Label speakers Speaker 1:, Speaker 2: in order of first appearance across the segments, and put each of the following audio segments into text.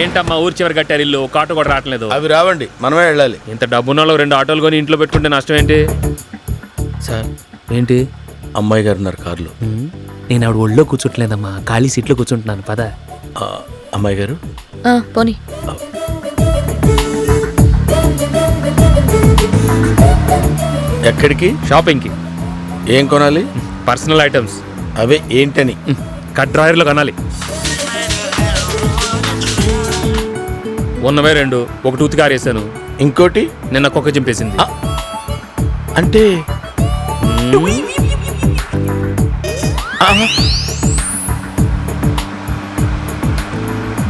Speaker 1: ఏంటమ్మా ఊరి చివరి కట్టారు ఇల్లు, ఒక ఆటో కూడా రావట్లేదు.
Speaker 2: అవి రావండి, మనమే వెళ్ళాలి.
Speaker 1: ఇంత డబ్బున్న 2 ఆటోలు కొని ఇంట్లో పెట్టుకుంటే నష్టం ఏంటి సార్? ఏంటి
Speaker 2: అమ్మాయి గారు ఉన్నారు కారులో.
Speaker 1: నేను ఆవిడ ఒళ్ళో కూర్చుంటలేదమ్మా, ఖాళీ సీట్లో కూర్చుంటున్నాను. పద.
Speaker 2: అమ్మాయి గారు
Speaker 3: పోనీ.
Speaker 2: ఎక్కడికి?
Speaker 1: షాపింగ్కి.
Speaker 2: ఏం కొనాలి?
Speaker 1: Personal items.
Speaker 2: అవే ఏంటని?
Speaker 1: కట్ డ్రాయర్లో కొనాలి. ఉన్నవే 2, ఒకటి ఉతికారేసాను,
Speaker 2: ఇంకోటి
Speaker 1: నిన్న కుక్క చింపేసింది.
Speaker 2: అంటే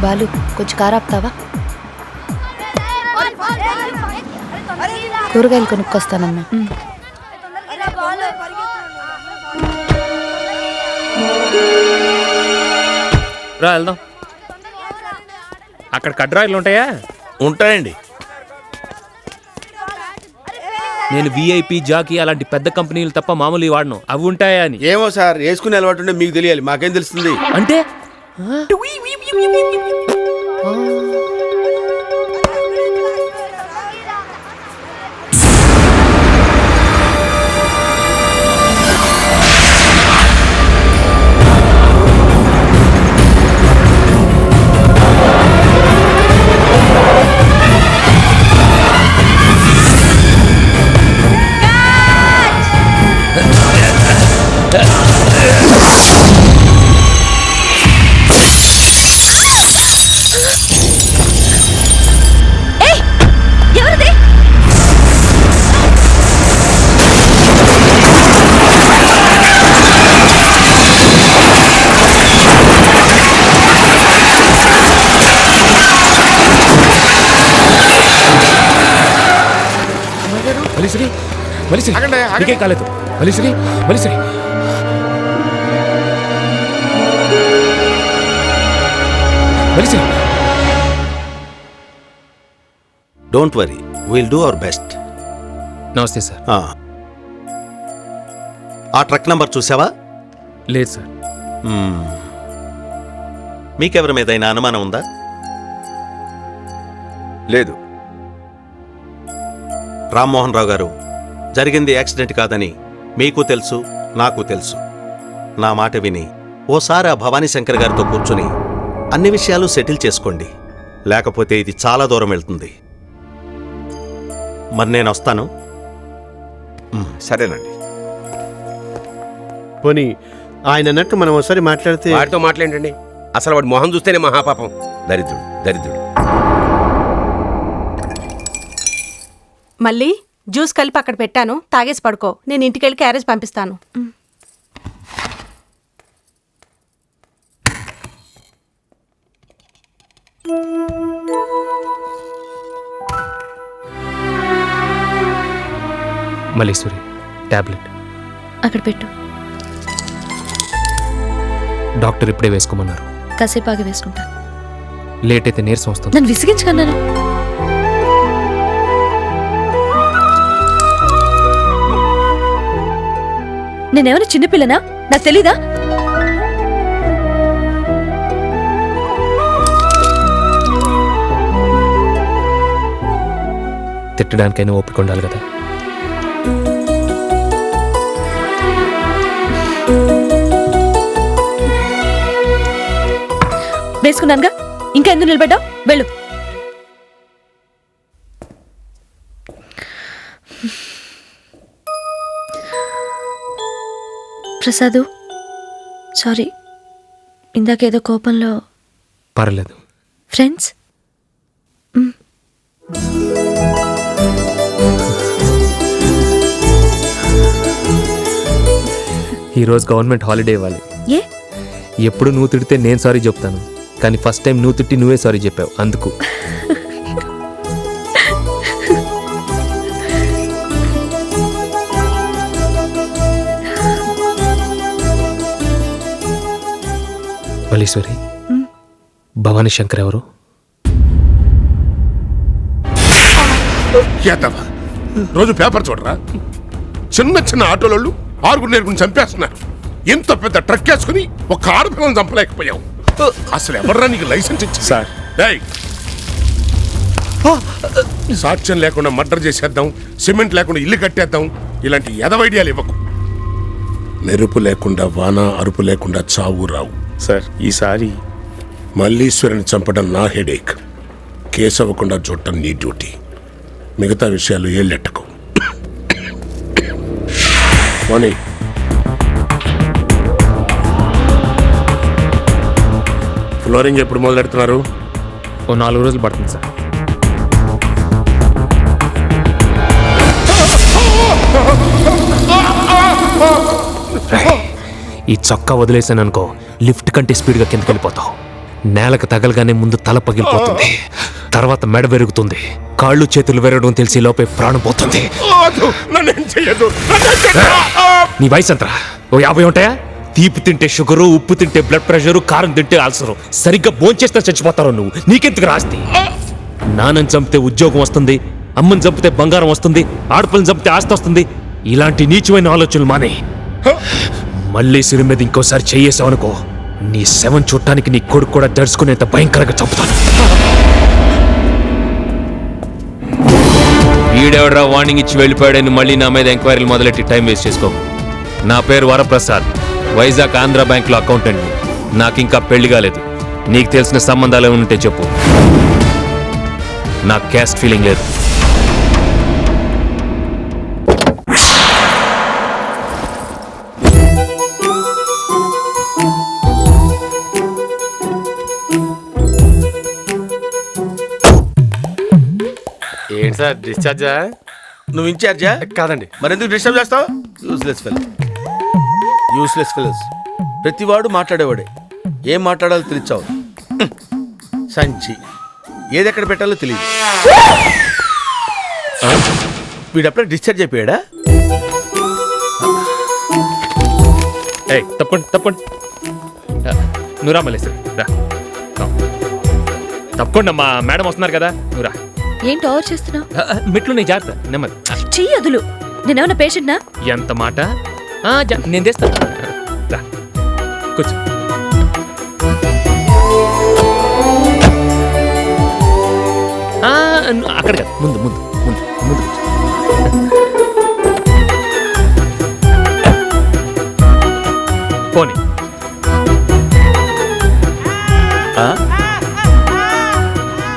Speaker 3: బాలు కొంచెం కారు ఆపుతావా? కూరగాయలు కొనుక్కొస్తానమ్మా.
Speaker 1: రా వెళ్దాం. అక్కడ కట్ డ్రాయర్లు ఉంటాయా?
Speaker 2: ఉంటాయండి.
Speaker 1: నేను విఐపి, జాకీ అలాంటి పెద్ద కంపెనీలు తప్ప మామూలు వాడను. అవి ఉంటాయా అని.
Speaker 2: ఏమో సార్, వేసుకునే అలవాటు ఉంటే మీకు తెలియాలి, మాకేం తెలుస్తుంది?
Speaker 1: అంటే నీకేం కాలేదు.
Speaker 4: Don't worry, will do our best.
Speaker 1: నమస్తే సార్.
Speaker 4: ఆ ట్రక్ నంబర్ చూసావా?
Speaker 1: లేదు సార్.
Speaker 4: మీకెవరి మీద అయినా అనుమానం ఉందా?
Speaker 2: లేదు.
Speaker 4: రామ్మోహన్ రావు గారు, జరిగింది యాక్సిడెంట్ కాదని మీకు తెలుసు, నాకు తెలుసు. నా మాట విని ఓసారి ఆ భవానీ శంకర్ గారితో కూర్చుని అన్ని విషయాలు సెటిల్ చేసుకోండి, లేకపోతే ఇది చాలా దూరం వెళ్తుంది. మరి నేను వస్తాను.
Speaker 5: సరేనండి.
Speaker 6: పోనీ ఆయన అన్నట్టు మనం ఒకసారి మాట్లాడితే.
Speaker 5: వాడితో మాట్లాడండి. అసలు వాడి మొహం చూస్తేనే మహాపాపం. దరిద్రుడు దరిద్రుడు.
Speaker 7: మళ్ళీ జ్యూస్ కలిపి అక్కడ పెట్టాను, తాగేసి పడుకో. నేను ఇంటికెళ్ళి క్యారేజ్ పంపిస్తాను.
Speaker 1: మల్లీశ్వరి, టాబ్లెట్
Speaker 3: అక్కడ పెట్టు.
Speaker 1: డాక్టర్ ఇప్పుడే వేసుకోమన్నారు.
Speaker 3: కాసేపు ఆగి వేసుకుంటాను.
Speaker 1: లేట్ అయితే నీరసం వస్తుంది.
Speaker 3: నన్ను విసిగించుకున్నాను. నేనేమైనా చిన్నపిల్లనా? నాకు తెలీదా?
Speaker 1: తిట్టడానికైనా ఓపిక ఉండాలి కదా.
Speaker 3: వేసుకున్నానుగా, ఇంకా ఎందుకు నిలబడ్డావు? వెళ్ళు. ప్రసాదు, సారీ, ఇందాకేదో కోపంలో.
Speaker 1: పర్లేదు.
Speaker 3: ఫ్రెండ్స్?
Speaker 1: ఈరోజు గవర్నమెంట్ హాలిడే ఇవ్వాలి.
Speaker 3: ఏ?
Speaker 1: ఎప్పుడు నువ్వు తిడితే నేను సారీ చెప్తాను, కానీ ఫస్ట్ టైం నువ్వు తిట్టి నువ్వే సారీ చెప్పావు, అందుకు. మల్లీశ్వరి, భవానీ శంకర్ ఎవరు?
Speaker 8: రోజు పేపర్ చూడరా? చిన్న చిన్న ఆటోలు 6 నేర్పుని చంపేస్తున్నారు. ఇంత పెద్ద ట్రక్ వేసుకుని ఒక ఆడపిల్లని చంపలేకపోయావు. అసలు ఎవర్రా నీకు లైసెన్స్ ఇచ్చింది?
Speaker 1: సార్.
Speaker 8: డేయ్, సాక్ష్యం లేకుండా మర్డర్ చేసేద్దాం, సిమెంట్ లేకుండా ఇల్లు కట్టేద్దాం, ఇలాంటి ఎదవైడియాలు ఇవ్వకు. మెరుపు లేకుండా వాన, అరుపు లేకుండా చావు రావు.
Speaker 1: సార్ ఈసారి
Speaker 8: మల్లీశ్వరిని చంపడం నా హెడేక్, కేసు అవ్వకుండా చూడటం నీ డ్యూటీ. మిగతా విషయాలు ఏళ్ళెట్టకు. పోనీ. ఫ్లోరింగ్ ఎప్పుడు మొదలెడుతున్నారు?
Speaker 1: ఓ 4 రోజులు పడుతుంది సార్. ఈ చొక్కా వదిలేసాను అనుకో, లిఫ్ట్ కంటే స్పీడ్గా కిందకి వెళ్ళిపోతావు. నేలకు తగలగానే ముందు తల పగిలిపోతుంది, తర్వాత మెడ పెరుగుతుంది, కాళ్ళు చేతులు విరగడం తెలిసి లోపే ప్రాణం పోతుంది. నీ వయసు ఎంతరా? ఓ 50 ఉంటాయా? తీపి తింటే షుగరు, ఉప్పు తింటే బ్లడ్ ప్రెషరు, కారం తింటే అల్సరు. సరిగ్గా భోంచేస్తే చచ్చిపోతారు నువ్వు. నీకెందుకు రాస్తి? నాన్నని చంపితే ఉద్యోగం వస్తుంది, అమ్మని చంపితే బంగారం వస్తుంది, ఆడపిల్లని చంపితే ఆస్తి వస్తుంది. ఇలాంటి నీచమైన ఆలోచనలు మానే. మళ్ళీ సిరి మీద ఇంకోసారి చెయ్యేసావనుకో, నీ శవం చూడటానికి నీ కొడుకు కూడా దడుచుకునేంత భయంకరంగా చంపుతాను. ఈడెవడరా వార్నింగ్ ఇచ్చి వెళ్ళిపోయాడని మళ్ళీ నా మీద ఎంక్వైరీలు మొదలెట్టి టైం వేస్ట్ చేసుకో. నా పేరు వరప్రసాద్, వైజాగ్ ఆంధ్ర బ్యాంక్లో అకౌంటెంట్ని. నాకు ఇంకా పెళ్లి కాలేదు. నీకు తెలిసిన సంబంధాలు ఏమైనా ఉంటే చెప్పు. నాకు క్యాస్ట్ ఫీలింగ్ లేదు.
Speaker 6: ఏంటి సార్ డిశ్చార్జా?
Speaker 2: నువ్వు ఇన్ఛార్జా?
Speaker 6: కాదండి.
Speaker 2: మరెందుకు డిస్టర్బ్ చేస్తావు? Useless fellows. ప్రతివాడు మాట్లాడేవాడే. ఏం మాట్లాడాలో తెలిచావు. సంచి ఏదెక్కడ పెట్టాలో తెలియదు. వీడప్పుడే డిశ్చార్జ్ అయిపోయాడా?
Speaker 1: తప్పండి తప్పండి. నువ్వు రా మల్లేశ్వరి, రా. తప్పకుండా మా మేడం వస్తున్నారు కదా, నువ్వు రా.
Speaker 3: ఏంటి ఓవర్ చేస్తున్నావు?
Speaker 1: మెట్లు నీ జాగ్రత్త, నెమ్మది.
Speaker 3: చెయ్యి అదులు. నేనేమన్నా పేషెంట్నా?
Speaker 1: ఎంత మాట. నేను తెస్తాను, రా కూర్చో. అక్కడ కదా, ముందు ముందు ముందు ముందు కూర్చో. పోనీ.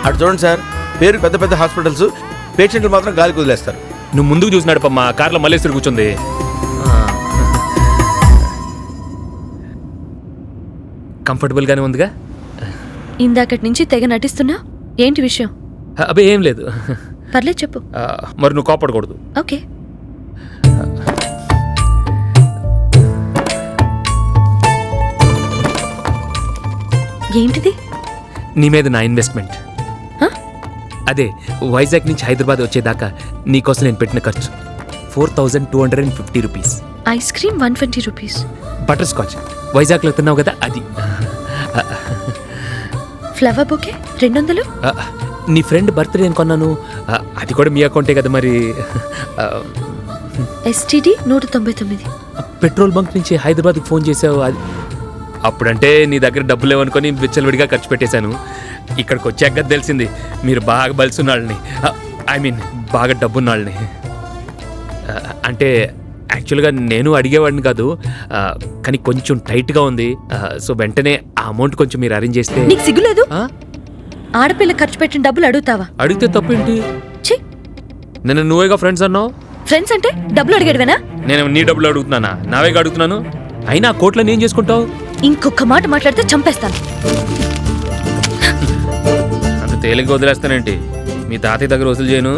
Speaker 2: అటు చూడండి సార్, పేరు పెద్ద పెద్ద హాస్పిటల్స్, పేషెంట్లు మాత్రం గాలికి వదిలేస్తారు.
Speaker 1: నువ్వు ముందుకు చూసినాడు మా కార్లో మల్లేశ్వరి కూర్చుంది. కంఫర్టబుల్గానే ఉందిగా?
Speaker 3: ఇందాకటి నుంచి తెగ నటిస్తున్నా. ఏంటి విషయం?
Speaker 1: అబ్బే ఏం లేదు.
Speaker 3: పర్లేదు చెప్పు.
Speaker 1: మరి నువ్వు కోపడకూడదు.
Speaker 3: ఓకే. ఏంటిది?
Speaker 1: నీ మీద నా ఇన్వెస్ట్మెంట్. అదే వైజాగ్ నుంచి హైదరాబాద్ వచ్చేదాకా నీకోసం నేను పెట్టిన ఖర్చు 4250 rupees.
Speaker 3: Ice cream 120 rupees.
Speaker 1: Butter scotch వైజాగ్లో తిన్నావు కదా, అది.
Speaker 3: Flower bouquet 200.
Speaker 1: నీ ఫ్రెండ్ బర్త్డే నేను కొన్నాను, అది కూడా మీ అకౌంటే కదా మరి.
Speaker 3: STD 199.
Speaker 1: పెట్రోల్ బంక్ నుంచి హైదరాబాద్కి ఫోన్ చేసావు, అది అప్పుడంటే నీ దగ్గర డబ్బులు లేవనుకొని విచ్చలవిడిగా ఖర్చు పెట్టేశాను. ఇక్కడికి వచ్చాక తెలిసింది మీరు బాగా బలుసున్నాళ్ళని, ఐ మీన్ బాగా డబ్బున్నాళ్ళని. అంటే యాక్చువల్గా నేను అడిగేవాడిని కాదు, కానీ కొంచెం టైట్గా ఉంది. సో వెంటనే ఆ అమౌంట్ కొంచెం మీరు అరేంజ్ చేస్తే.
Speaker 3: నీకు సిగ్గులేదు? ఆడపిల్ల ఖర్చు పెట్టిన డబ్బులు అడుగుతావా?
Speaker 1: అడిగితే తప్పేంటి?
Speaker 3: ఛీ,
Speaker 1: నేను నువ్వేగా ఫ్రెండ్స్ అన్నావు.
Speaker 3: ఫ్రెండ్స్ అంటే డబ్బులు అడిగేడివేనా?
Speaker 1: నేను నీ డబ్బులు అడుగుతున్నానా? నావేగా అడుగుతున్నాను. అయినా కోట్లో ఏం చేసుకుంటావు?
Speaker 3: ఇంకొక మాట మాట్లాడితే చంపేస్తాను.
Speaker 1: అంత తేలిగ్గా వదిలేస్తానేంటి? మీ తాతయ్య దగ్గర వసూలు చేయను.